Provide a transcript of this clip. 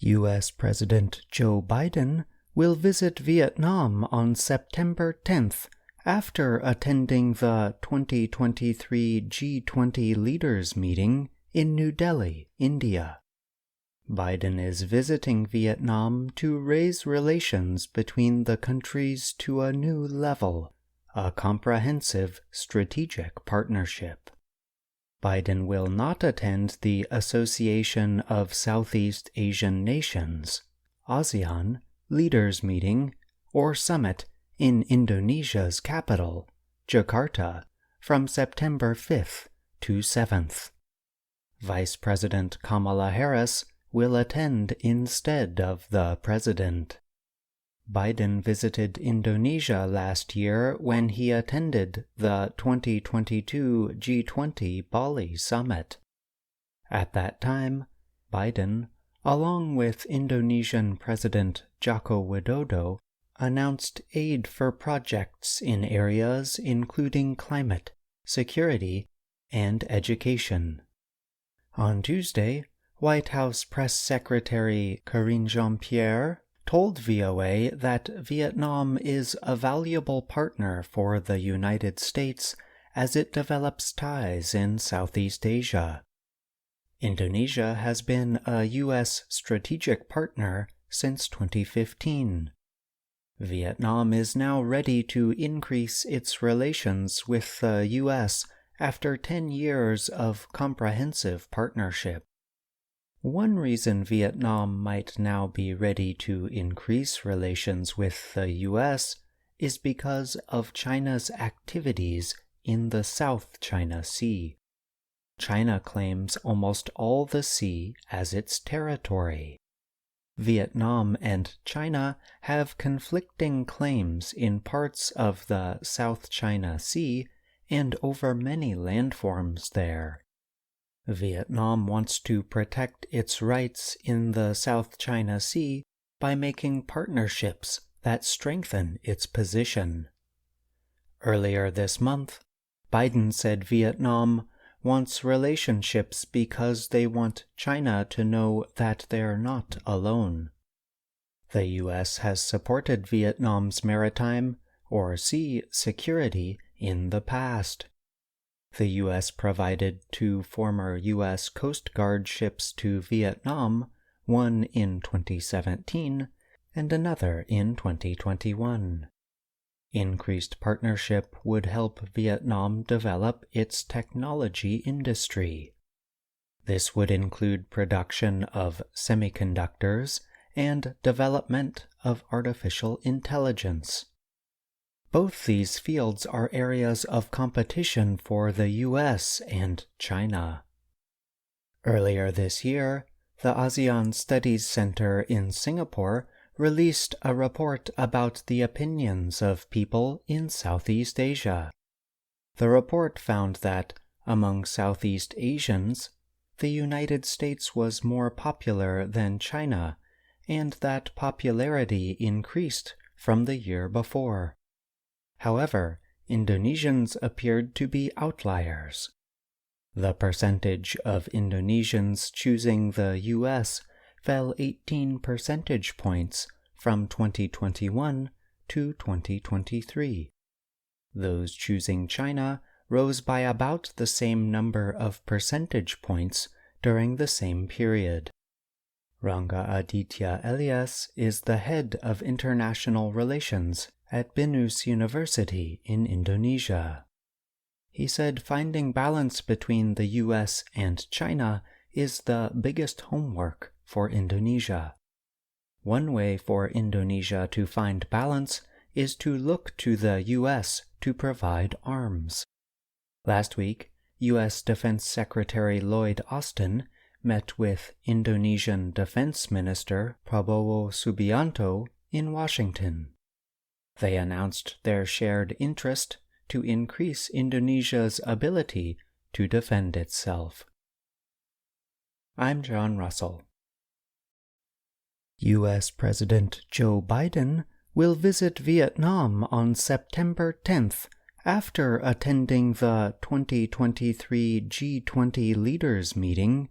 U.S. President Joe Biden will visit Vietnam on September 10th after attending the 2023 G20 leaders meeting in New Delhi, India. Biden is visiting Vietnam to raise relations between the countries to a new level, a comprehensive strategic partnership. Biden will not attend the Association of Southeast Asian Nations, ASEAN, leaders meeting or summit in Indonesia's capital, Jakarta, from September 5th to 7th. Vice President Kamala Harris will attend instead of the president. Biden visited Indonesia last year when he attended the 2022 G20 Bali summit. At that time, Biden, along with Indonesian President Joko Widodo, announced aid for projects in areas including climate, security, and education. On Tuesday, White House Press Secretary Karine Jean-Pierre told VOA that Vietnam is a valuable partner for the United States as it develops ties in Southeast Asia. Indonesia has been a U.S. strategic partner since 2015. Vietnam is now ready to increase its relations with the U.S. after 10 years of comprehensive partnership. One reason Vietnam might now be ready to increase relations with the U.S. is because of China's activities in the South China Sea. China claims almost all the sea as its territory. Vietnam and China have conflicting claims in parts of the South China Sea and over many landforms there. Vietnam wants to protect its rights in the South China Sea by making partnerships that strengthen its position. Earlier this month, Biden said Vietnam wants relationships because they want China to know that they're not alone. The U.S. has supported Vietnam's maritime or sea security in the past. The U.S. provided 2 former U.S. Coast Guard ships to Vietnam, one in 2017 and another in 2021. Increased partnership would help Vietnam develop its technology industry. This would include production of semiconductors and development of artificial intelligence. Both these fields are areas of competition for the U.S. and China. Earlier this year, the ASEAN Studies Center in Singapore released a report about the opinions of people in Southeast Asia. The report found that, among Southeast Asians, the United States was more popular than China, and that popularity increased from the year before. However, Indonesians appeared to be outliers. The percentage of Indonesians choosing the U.S. fell 18 percentage points from 2021 to 2023. Those choosing China rose by about the same number of percentage points during the same period. Rangga Aditya Elias is the head of international relations at Binus University in Indonesia. He said finding balance between the U.S. and China is the biggest homework for Indonesia. One way for Indonesia to find balance is to look to the U.S. to provide arms. Last week, U.S. Defense Secretary Lloyd Austin met with Indonesian Defense Minister Prabowo Subianto in Washington. They announced their shared interest to increase Indonesia's ability to defend itself. I'm John Russell. U.S. President Joe Biden will visit Vietnam on September 10th after attending the 2023 G20 leaders meeting